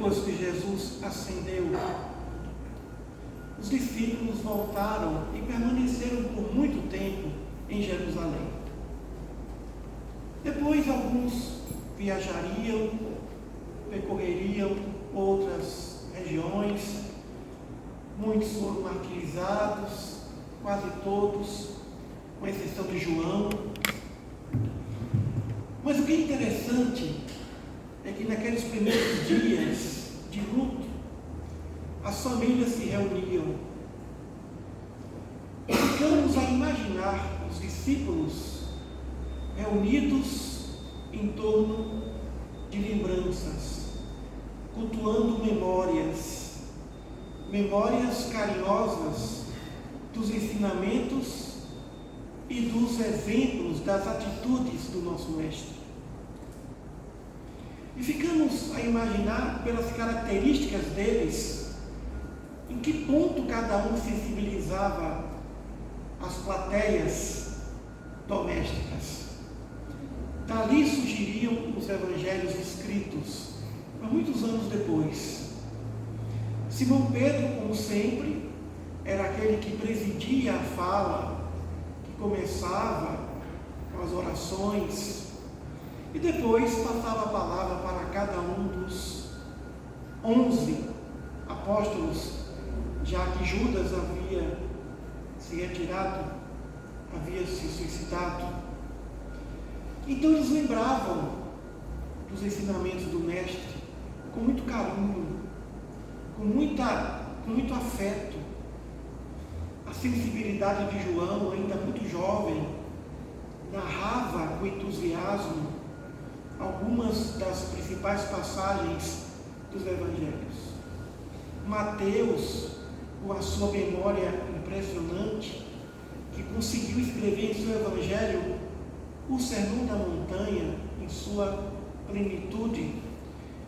depois que Jesus ascendeu, os discípulos voltaram e permaneceram por muito tempo em Jerusalém. Depois alguns viajariam, percorreriam outras regiões, muitos foram martirizados, quase todos, com exceção de João. Mas o que é interessante é que naqueles primeiros dias de luto, as famílias se reuniam. E ficamos a imaginar os discípulos reunidos em torno de lembranças, cultuando memórias carinhosas dos ensinamentos e dos exemplos, das atitudes do nosso Mestre. E ficamos a imaginar pelas características deles, em que ponto cada um sensibilizava as plateias domésticas. Dali surgiriam os evangelhos escritos, há muitos anos depois. Simão Pedro, como sempre, era aquele que presidia a fala, que começava com as orações, e depois passava a palavra para cada um dos 11 apóstolos, já que Judas havia se retirado, havia se suicidado. Então eles lembravam dos ensinamentos do Mestre com muito carinho, com muito afeto. A sensibilidade de João, ainda muito jovem, narrava com entusiasmo algumas das principais passagens dos evangelhos. Mateus, com a sua memória impressionante, que conseguiu escrever em seu evangelho o Sermão da Montanha em sua plenitude.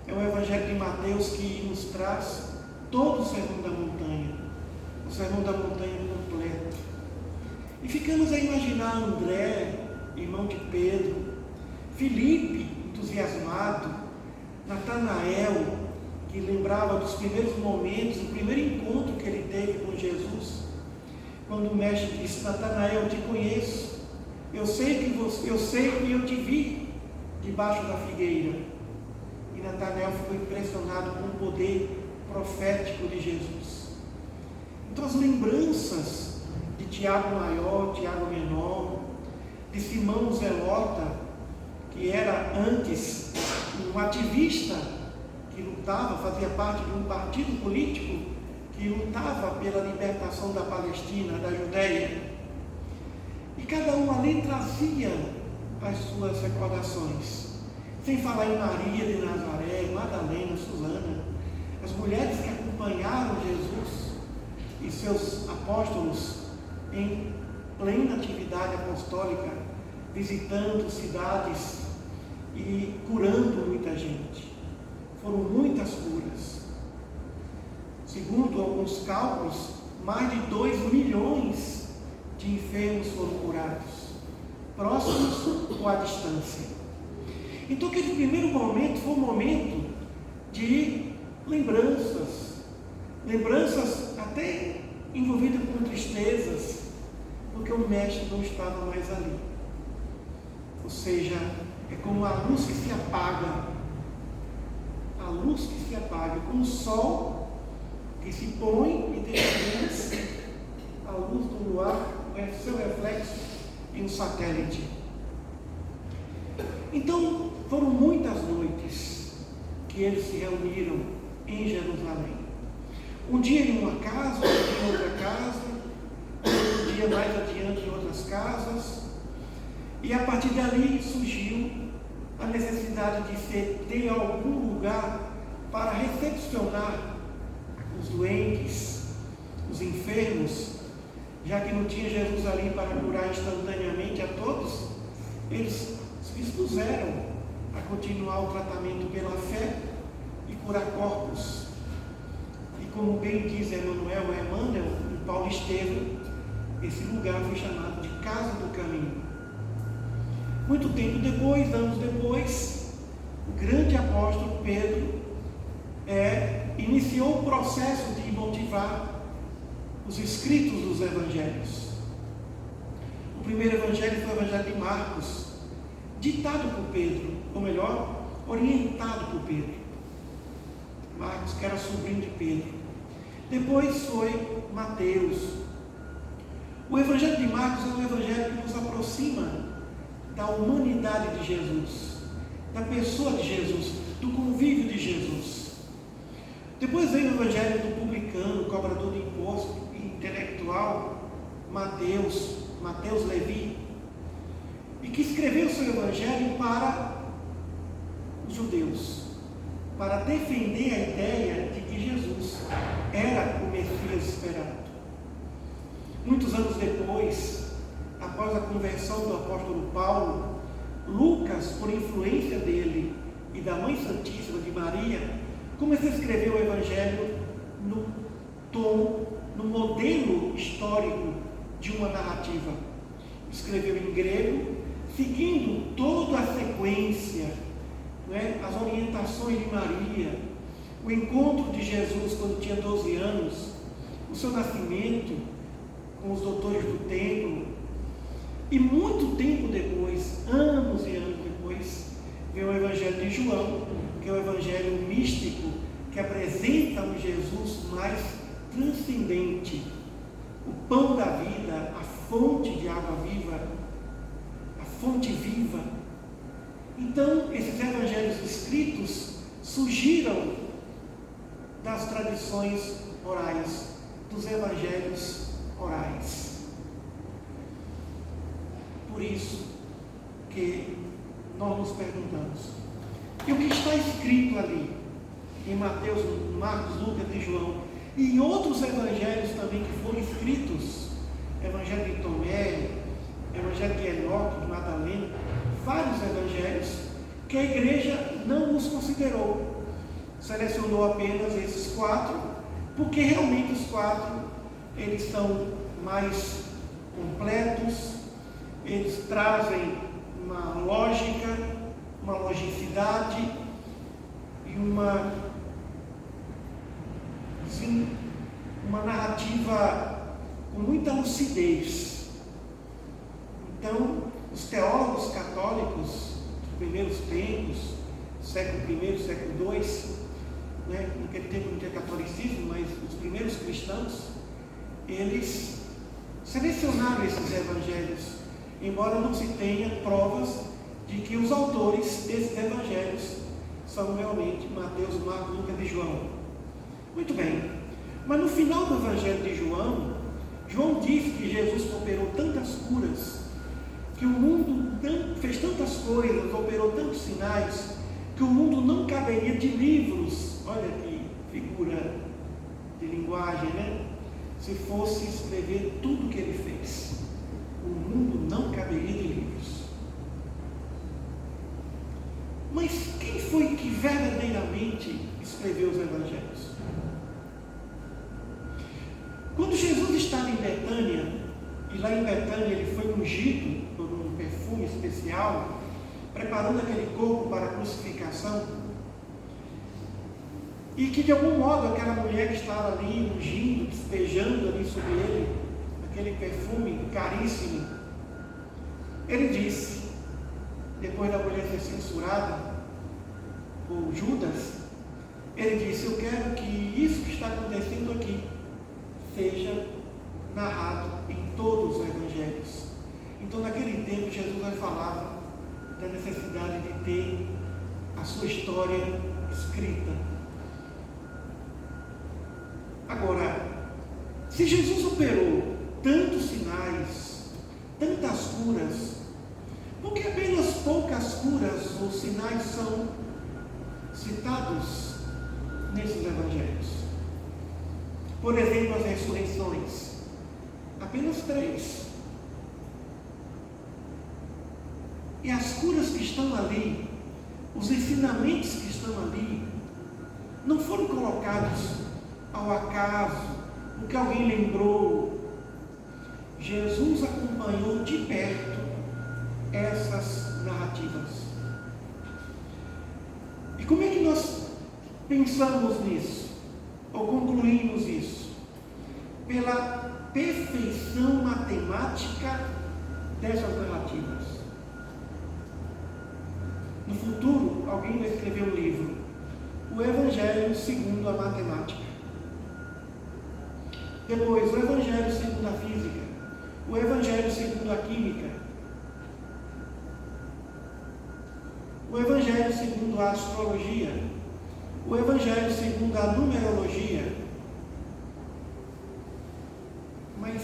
É o evangelho de Mateus que nos traz todo o Sermão da Montanha, o Sermão da Montanha completo. E ficamos a imaginar André, irmão de Pedro, Filipe, entusiasmado, Natanael, que lembrava dos primeiros momentos, do primeiro encontro que ele teve com Jesus, quando o Mestre disse: Natanael, eu te conheço, eu sei que eu te vi debaixo da figueira. E Natanael ficou impressionado com o poder profético de Jesus. Então as lembranças de Tiago Maior, Tiago Menor, de Simão Zelota, que era antes um ativista que lutava, fazia parte de um partido político que lutava pela libertação da Palestina, da Judéia. E cada um ali trazia as suas recordações. Sem falar em Maria de Nazaré, Madalena, Susana, as mulheres que acompanharam Jesus e seus apóstolos em plena atividade apostólica, visitando cidades e curando muita gente. Foram muitas curas. Segundo alguns cálculos, mais de 2 milhões de enfermos foram curados, próximos ou à distância. Então aquele primeiro momento foi um momento de lembranças até envolvidas com tristezas, porque o Mestre não estava mais ali. Ou seja, é como a luz que se apaga, como o sol que se põe e deixa a luz do luar, seu reflexo em um satélite. Então, foram muitas noites que eles se reuniram em Jerusalém. Um dia em uma casa, outro dia em outra casa, outro dia mais adiante em outras casas. E a partir dali surgiu a necessidade de ter algum lugar para recepcionar os doentes, os enfermos, já que não tinha Jesus ali para curar instantaneamente a todos. Eles se dispuseram a continuar o tratamento pela fé e curar corpos. E como bem diz Emmanuel e Paulo Estevam, esse lugar foi chamado de Casa do Caminho. Muito tempo depois, anos depois, o grande apóstolo Pedro iniciou o processo de motivar os escritos dos evangelhos. O primeiro evangelho foi o evangelho de Marcos, ditado por Pedro, ou melhor, orientado por Pedro. Marcos, que era sobrinho de Pedro. Depois foi Mateus. O evangelho de Marcos é um evangelho que nos aproxima da humanidade de Jesus, da pessoa de Jesus, do convívio de Jesus. Depois veio o evangelho do publicano, cobrador de imposto, intelectual, Mateus Levi, e que escreveu seu evangelho para os judeus, para defender a ideia de que Jesus era o Messias esperado. Muitos anos depois, após a conversão do apóstolo Paulo, Lucas, por influência dele e da Mãe Santíssima de Maria, começou a escrever o evangelho no tom, no modelo histórico de uma narrativa. Escreveu em grego, seguindo toda a sequência, as orientações de Maria, o encontro de Jesus quando tinha 12 anos, o seu nascimento com os doutores do templo, e muito tempo depois, anos e anos depois, veio o evangelho de João, que é o evangelho místico, que apresenta um Jesus mais transcendente, o pão da vida, a fonte de água viva, a fonte viva. Então, esses evangelhos escritos surgiram das tradições orais, dos evangelhos orais. Por isso que nós nos perguntamos, e o que está escrito ali, em Mateus, Marcos, Lucas e João, e em outros evangelhos também que foram escritos, evangelho de Tomé, evangelho de Enoque, de Madalena, vários evangelhos que a igreja não os considerou, selecionou apenas esses 4, porque realmente os 4, eles são mais completos, eles trazem uma lógica, uma logicidade e uma narrativa com muita lucidez. Então, os teólogos católicos dos primeiros tempos, século I, século II, naquele tempo não tinha catolicismo, mas os primeiros cristãos, eles selecionaram esses evangelhos, embora não se tenha provas de que os autores desses evangelhos são realmente Mateus, Marcos, Lucas e João. Muito bem, mas no final do evangelho de João, João diz que Jesus operou tantas curas, que o mundo fez tantas coisas, operou tantos sinais, que o mundo não caberia de livros. Olha que figura de linguagem, se fosse escrever tudo o que ele fez, o mundo não caberia de livros. Mas quem foi que verdadeiramente escreveu os evangelhos? Quando Jesus estava em Betânia, e lá em Betânia ele foi ungido por um perfume especial, preparando aquele corpo para a crucificação, e que de algum modo aquela mulher que estava ali ungindo, despejando ali sobre ele aquele perfume caríssimo, ele disse, depois da mulher ser censurada por Judas, ele disse: eu quero que isso que está acontecendo aqui seja narrado em todos os evangelhos. Então, naquele tempo, Jesus vai falar da necessidade de ter a sua história escrita. Agora, se Jesus operou tantos sinais, tantas curas, por que apenas poucas curas ou sinais são citados nesses evangelhos? Por exemplo, as ressurreições, apenas 3. E as curas que estão ali, os ensinamentos que estão ali, não foram colocados ao acaso, porque alguém lembrou. Jesus acompanhou de perto essas narrativas. E como é que nós pensamos nisso, ou concluímos isso? Pela perfeição matemática dessas narrativas. No futuro, alguém vai escrever um livro, o Evangelho segundo a matemática. Depois, o Evangelho segundo a física, o Evangelho segundo a química, o Evangelho segundo a astrologia, o Evangelho segundo a numerologia. Mas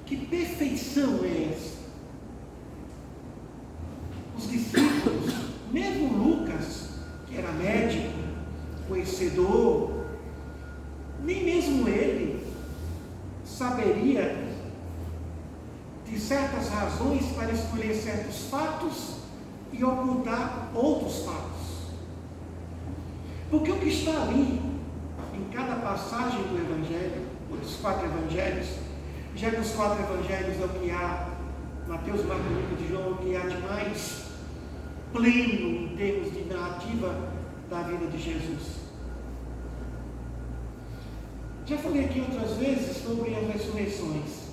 que perfeição é essa? Os discípulos, mesmo Lucas, que era médico, conhecedor, nem mesmo ele saberia de certas razões para escolher certos fatos e ocultar outros fatos. Porque o que está ali, em cada passagem do Evangelho, ou dos 4 Evangelhos, já que os 4 Evangelhos é o que há, Mateus, Marcos, Lucas e João, é o que há de mais pleno em termos de narrativa da vida de Jesus. Já falei aqui outras vezes sobre as ressurreições.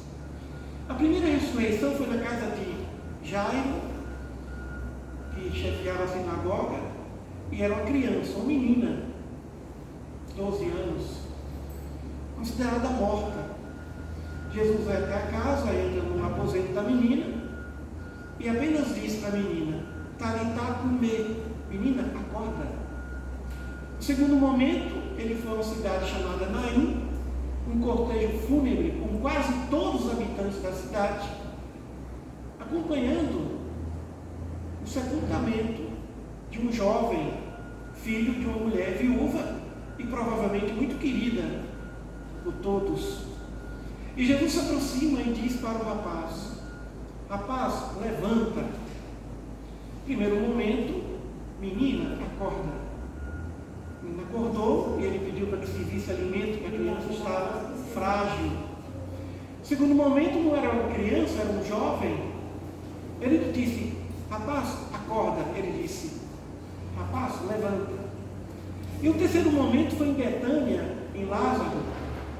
A primeira ressurreição foi na casa de Jairo, que chefiava a sinagoga, e era uma criança, uma menina, 12 anos, considerada morta. Jesus vai até a casa, entra no aposento da menina e apenas diz para a menina: Talitá cumê, menina, acorda. No segundo momento, ele foi a uma cidade chamada Naim, um cortejo fúnebre com quase todos os habitantes da cidade, acompanhando o sepultamento de um jovem, filho de uma mulher viúva e provavelmente muito querida por todos. E Jesus se aproxima e diz para o rapaz: rapaz, levanta. Primeiro momento, menina, acorda. A menina acordou e ele pediu para que se visse alimento, porque a criança estava frágil. Segundo momento, não era uma criança, era um jovem. Ele disse: rapaz, acorda. Ele disse: rapaz, levanta. E o terceiro momento foi em Betânia, em Lázaro,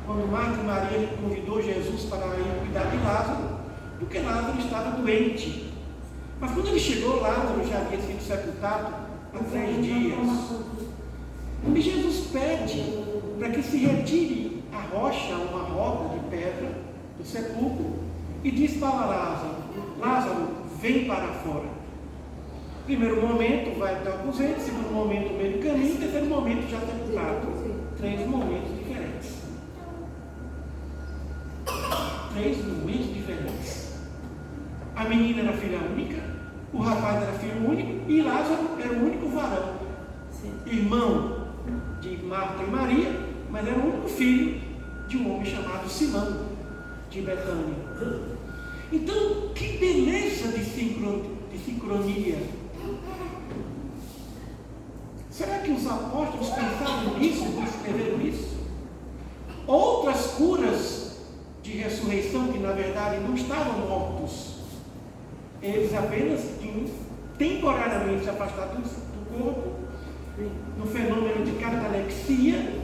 quando Marta e Maria convidou Jesus para ir cuidar de Lázaro, porque Lázaro estava doente. Mas quando ele chegou, Lázaro já havia sido sepultado há 3 dias. E Jesus pede para que se retire a rocha, uma roda de pedra do sepulcro, e diz para Lázaro: Lázaro, vem para fora. Primeiro momento vai até o aposento, segundo momento o meio do caminho, terceiro momento já sepultado. 3 momentos diferentes. 3 momentos diferentes. A menina era filha única, o rapaz era filho único e Lázaro era o único varão, irmão de Marta e Maria, mas era o único filho de um homem chamado Simão, de Betânia. Então, que beleza de sincronia! Será que os apóstolos pensaram nisso e escreveram isso? Outras curas de ressurreição, que na verdade não estavam mortos, eles apenas tinham temporariamente se afastado do corpo, no fenômeno de catalepsia,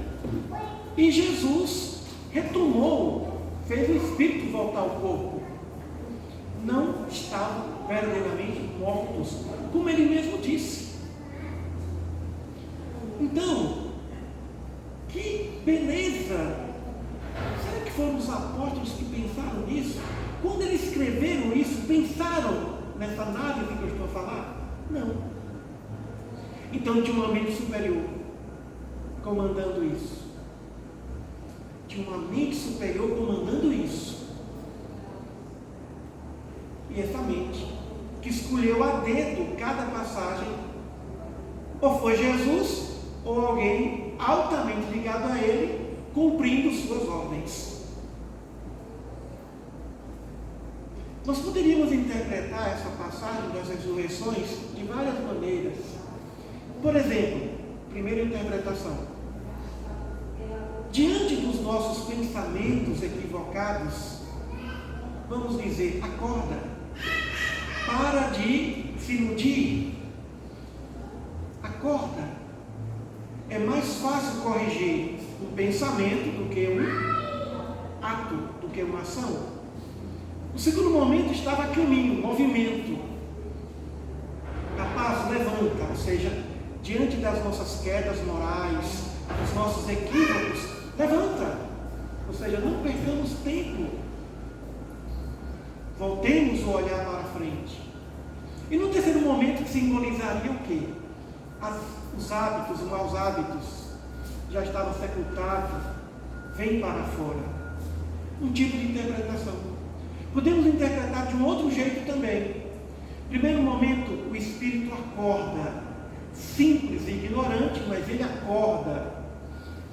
e Jesus retomou, fez o espírito voltar ao corpo. Não estavam verdadeiramente mortos, como ele mesmo disse. Então, que beleza! Será que foram os apóstolos que pensaram nisso? Quando eles escreveram isso, pensaram nessa análise que eu estou a falar? Não. Então tinha uma mente superior comandando isso. Tinha uma mente superior comandando isso. E essa mente que escolheu a dedo cada passagem, ou foi Jesus, ou alguém altamente ligado a ele, cumprindo suas ordens. Nós poderíamos interpretar essa passagem das ressurreições de várias maneiras. Por exemplo, primeira interpretação: diante dos nossos pensamentos equivocados, vamos dizer, acorda, para de se iludir, acorda, corrigir um pensamento do que um ato, do que uma ação. O segundo momento estava a caminho, movimento. Rapaz, levanta, ou seja, diante das nossas quedas morais, dos nossos equívocos, levanta. Ou seja, não percamos tempo. Voltemos o olhar para frente. E no terceiro momento, que simbolizaria o quê? Os hábitos, os maus hábitos, já estavam sepultados, vem para fora. Um tipo de interpretação. Podemos interpretar de um outro jeito também. Primeiro momento, o espírito acorda, simples e ignorante, mas ele acorda,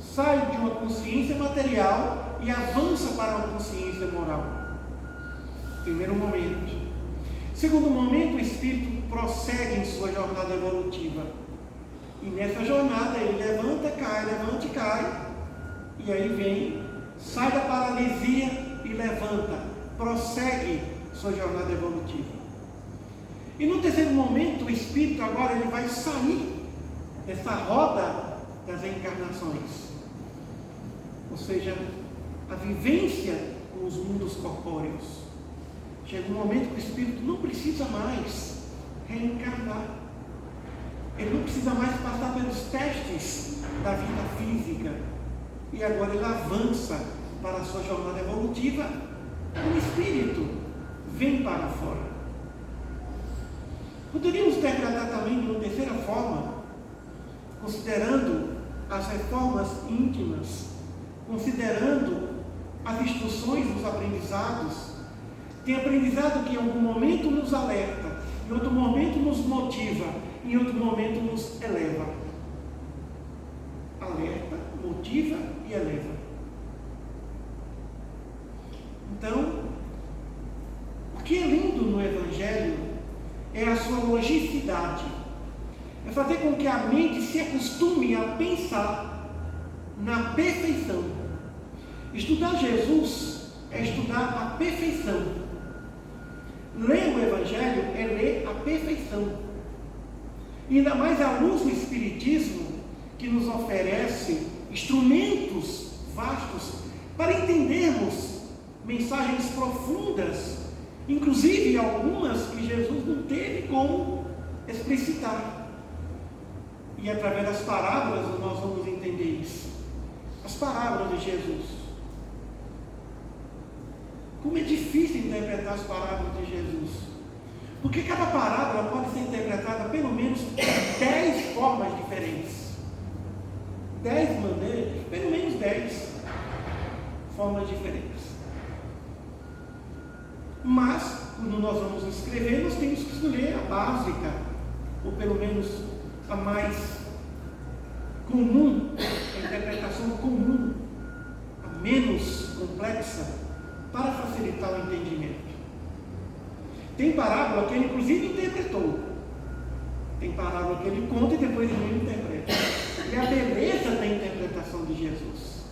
sai de uma consciência material e avança para uma consciência moral. Primeiro momento. Segundo momento, o espírito prossegue em sua jornada evolutiva. E nessa jornada ele levanta e cai. E aí vem, sai da paralisia e levanta, prossegue sua jornada evolutiva. E no terceiro momento, o espírito agora ele vai sair dessa roda das encarnações. Ou seja, a vivência com os mundos corpóreos. Chega um momento que o espírito não precisa mais reencarnar. Ele não precisa mais passar pelos testes da vida física. E agora ele avança para a sua jornada evolutiva. O espírito vem para fora. Poderíamos interpretar também de uma terceira forma, considerando as reformas íntimas, considerando as instruções dos aprendizados. Tem aprendizado que em algum momento nos alerta, em outro momento nos motiva, em outro momento nos eleva. Alerta, motiva e eleva. Então, o que é lindo no Evangelho é a sua logicidade. É fazer com que a mente se acostume a pensar na perfeição. Estudar Jesus é estudar a perfeição. Ler o Evangelho é ler a perfeição. E ainda mais à luz do Espiritismo, que nos oferece instrumentos vastos para entendermos mensagens profundas, inclusive algumas que Jesus não teve como explicitar. E através das parábolas nós vamos entender isso. As parábolas de Jesus. Como é difícil interpretar as parábolas de Jesus. Porque cada parábola pode ser interpretada pelo menos 10 formas diferentes. 10 maneiras, pelo menos 10 formas diferentes. Mas, quando nós vamos escrever, nós temos que escolher a básica, ou pelo menos a mais comum, a interpretação comum, a menos complexa, para facilitar o entendimento. Tem parábola que ele inclusive interpretou. Tem parábola que ele conta e depois ele interpreta. E a beleza da interpretação de Jesus.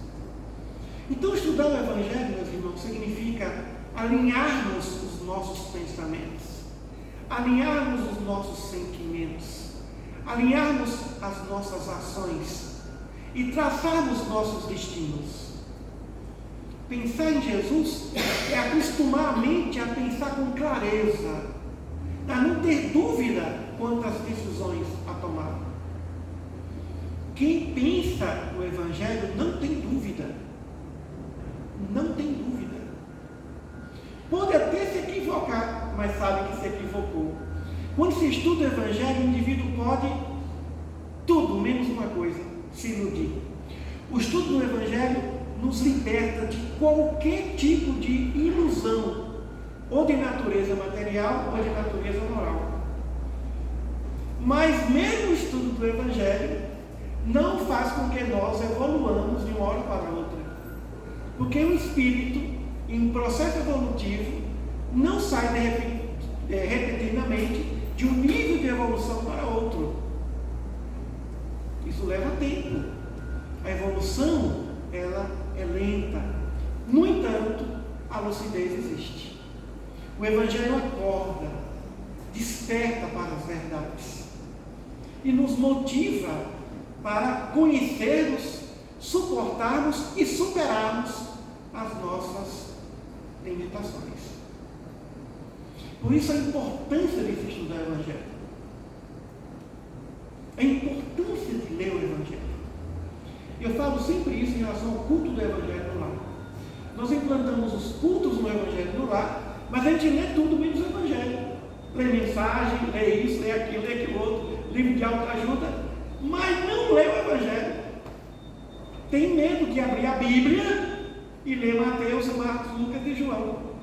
Então, estudar o Evangelho, meus irmãos, significa alinharmos os nossos pensamentos, alinharmos os nossos sentimentos, alinharmos as nossas ações e traçarmos nossos destinos. Pensar em Jesus é acostumar a mente a pensar com clareza, a não ter dúvida quanto às decisões a tomar. Quem pensa no Evangelho não tem dúvida. Não tem dúvida. Pode até se equivocar, mas sabe que se equivocou. Quando se estuda o Evangelho, o indivíduo pode tudo, menos uma coisa, se iludir. O estudo do Evangelho nos liberta de qualquer tipo de ilusão, ou de natureza material, ou de natureza moral. Mas mesmo o estudo do Evangelho não faz com que nós evoluamos de uma hora para outra. Porque o espírito, em processo evolutivo, não sai repentinamente de um nível de evolução para outro. Isso leva tempo. A evolução, ela é lenta. No entanto, a lucidez existe. O Evangelho acorda, desperta para as verdades e nos motiva para conhecermos suportarmos e superarmos as nossas limitações. Por isso a importância de se estudar o Evangelho. A importância de ler o Evangelho. Eu falo sempre isso em relação ao culto do Evangelho no lar. Nós implantamos os cultos no Evangelho no lar, mas a gente lê tudo menos o Evangelho. Lê mensagem, lê isso, lê aquilo outro, livro de autoajuda, mas não lê o Evangelho. Tem medo de abrir a Bíblia e ler Mateus, Marcos, Lucas e João.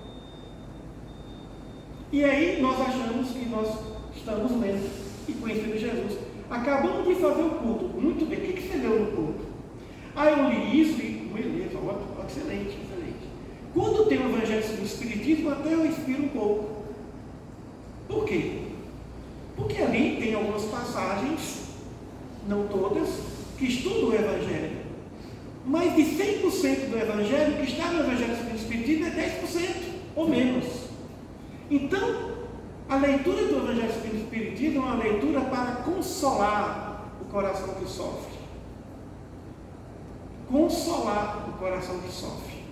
E aí nós achamos que nós estamos lendo e conhecendo Jesus. Acabamos de fazer o culto. Muito bem. O que você leu no culto? Eu li isso e beleza, excelente, excelente. Quando tem o Evangelho do Espiritismo, até eu inspiro um pouco. Por quê? Porque ali tem algumas passagens, não todas, que estudam o Evangelho. Mais de 100% do Evangelho que está no Evangelho do Espiritismo é 10% ou menos. Então, a leitura do Evangelho do Espiritismo é uma leitura para consolar o coração que sofre. Consolar o coração que sofre.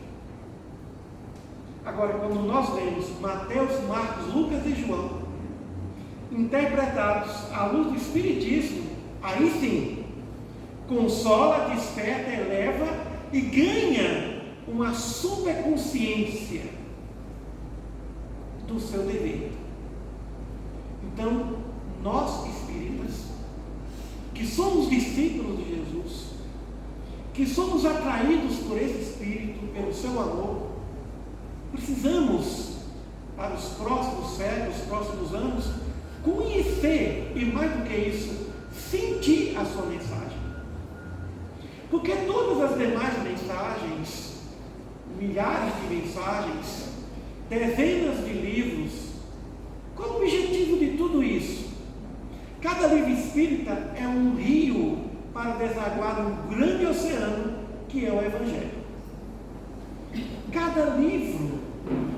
Agora, quando nós lemos Mateus, Marcos, Lucas e João, interpretados à luz do Espiritismo, aí sim, consola, desperta, eleva e ganha uma superconsciência do seu dever. Então, nós espíritas, que somos discípulos de Jesus, que somos atraídos por esse Espírito, pelo seu amor, precisamos, para os próximos séculos, os próximos anos, conhecer, e mais do que isso, sentir a sua mensagem. Porque todas as demais mensagens, milhares de mensagens, dezenas de livros, qual é o objetivo de tudo isso? Cada livro espírita é um rio para desaguar um grande oceano que é o Evangelho. Cada livro,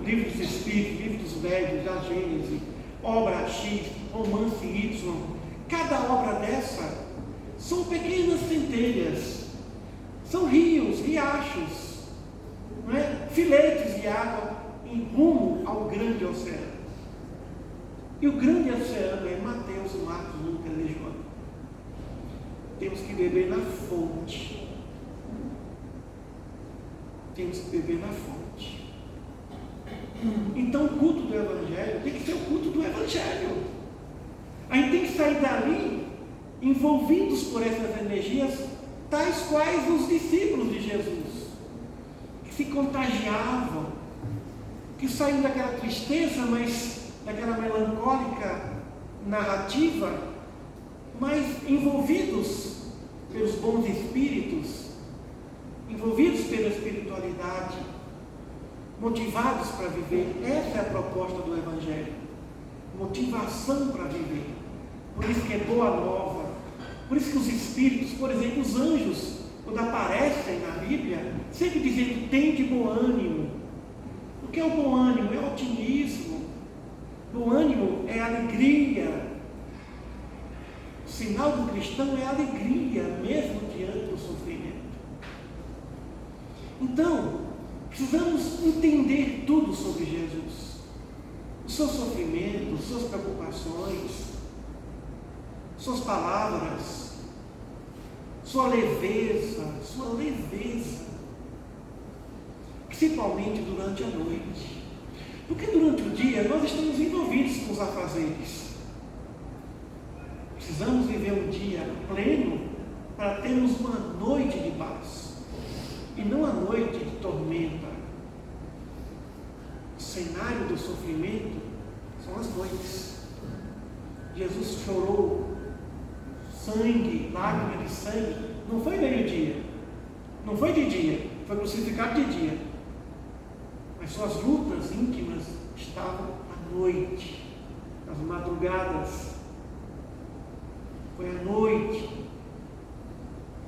livro dos Espíritos, livro dos Médiuns, da Gênese, obra X, romance Y, cada obra dessa são pequenas centelhas, são rios, riachos, não é? Filetes de água em rumo ao grande oceano. E o grande oceano é Mateus, Marcos, Lucas e João. Temos que beber na fonte. Temos que beber na fonte. Então o culto do Evangelho tem que ser o culto do Evangelho. A gente tem que sair dali envolvidos por essas energias, tais quais os discípulos de Jesus, que se contagiavam, que saíam daquela tristeza, mas daquela melancólica narrativa, mas envolvidos pelos bons espíritos, envolvidos pela espiritualidade, motivados para viver. Essa é a proposta do Evangelho, motivação para viver. Por isso que é boa nova, por isso que os espíritos, por exemplo, os anjos, quando aparecem na Bíblia, sempre dizendo: tem de bom ânimo. O que é o bom ânimo? É o otimismo. Bom ânimo é alegria. O sinal do cristão é alegria, mesmo diante do sofrimento. Então, precisamos entender tudo sobre Jesus. O seu sofrimento, suas preocupações, suas palavras, sua leveza, principalmente durante a noite. Porque durante o dia nós estamos envolvidos com os afazeres. Precisamos viver um dia pleno para termos uma noite de paz e não a noite de tormenta. O cenário do sofrimento são as noites. Jesus chorou sangue, lágrima de sangue. Não foi meio-dia, não foi de dia, foi crucificado de dia. Mas suas lutas íntimas estavam à noite, nas madrugadas. Foi à noite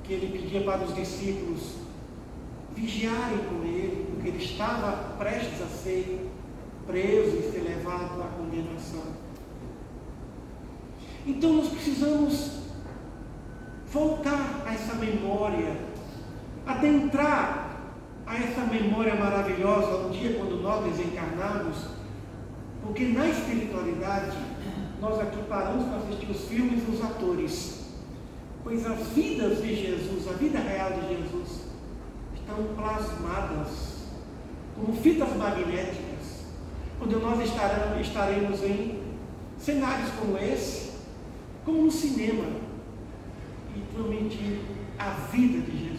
que ele pedia para os discípulos vigiarem com ele, porque ele estava prestes a ser preso e ser levado à condenação. Então nós precisamos voltar a essa memória adentrar a essa memória maravilhosa um dia quando nós desencarnarmos, porque na espiritualidade nós aqui paramos para assistir os filmes e os atores, pois as vidas de Jesus, a vida real de Jesus, estão plasmadas como fitas magnéticas, quando nós estaremos em cenários como esse, como no cinema, e transmitir a vida de Jesus.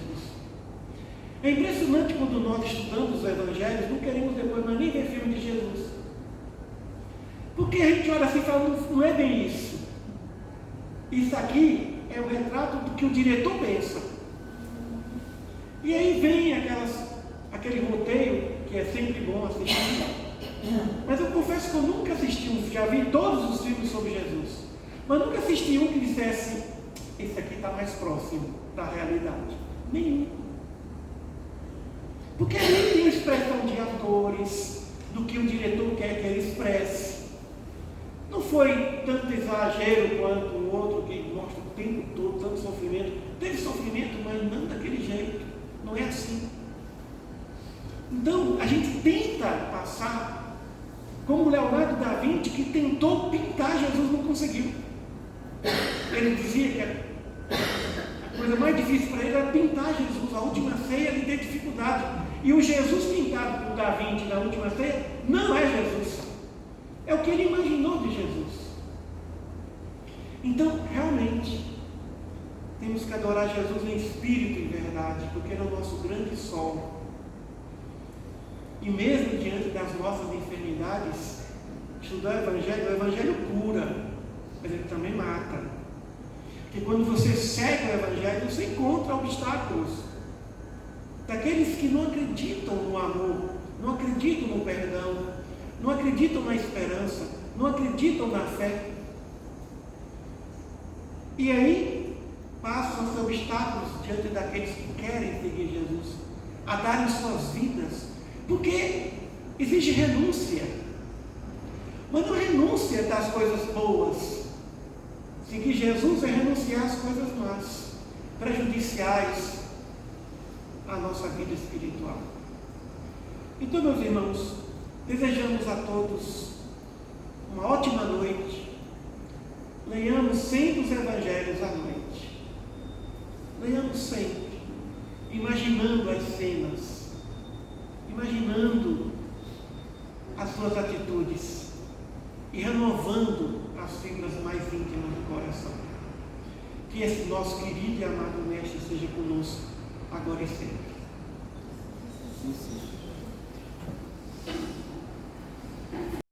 É impressionante quando nós estudamos os evangelhos, não queremos depois mais nem ver filme de Jesus, porque a gente olha assim e fala, não é bem isso. Isso aqui é o retrato do que o diretor pensa. E aí vem aquele roteiro que é sempre bom assistir. Mas eu confesso que eu nunca assisti já vi todos os filmes sobre Jesus, mas nunca assisti um que dissesse, esse aqui está mais próximo da realidade. Nenhum. Porque ali tem a expressão de atores, do que o diretor quer que ele expresse. Não foi tanto exagero quanto o outro que mostra o tempo todo, tanto sofrimento. Teve sofrimento, mas não daquele jeito. Não é assim. Então, a gente tenta passar como Leonardo da Vinci, que tentou pintar Jesus, não conseguiu. Ele dizia que a coisa mais difícil para ele era pintar Jesus. A última ceia ele teve dificuldade. E o Jesus pintado por Da Vinci na última ceia não é Jesus. É o que ele imaginou de Jesus. Então, realmente, temos que adorar Jesus em espírito e em verdade, porque ele é o nosso grande sol. E mesmo diante das nossas enfermidades, estudar o Evangelho cura, mas ele também mata. Porque quando você segue o Evangelho, você encontra obstáculos daqueles que não acreditam no amor, não acreditam no perdão, não acreditam na esperança, não acreditam na fé. E aí passam a ser obstáculos diante daqueles que querem seguir Jesus, a darem suas vidas, porque exige renúncia, mas não renúncia das coisas boas. Seguir Jesus é renunciar às coisas más, prejudiciais à nossa vida espiritual. Então, meus irmãos, desejamos a todos uma ótima noite. Leiamos sempre os evangelhos à noite. Leiamos sempre, imaginando as cenas, imaginando as suas atitudes e renovando as fibras mais íntimas do coração. Que esse nosso querido e amado Mestre seja conosco agora e sempre. Sim, sim.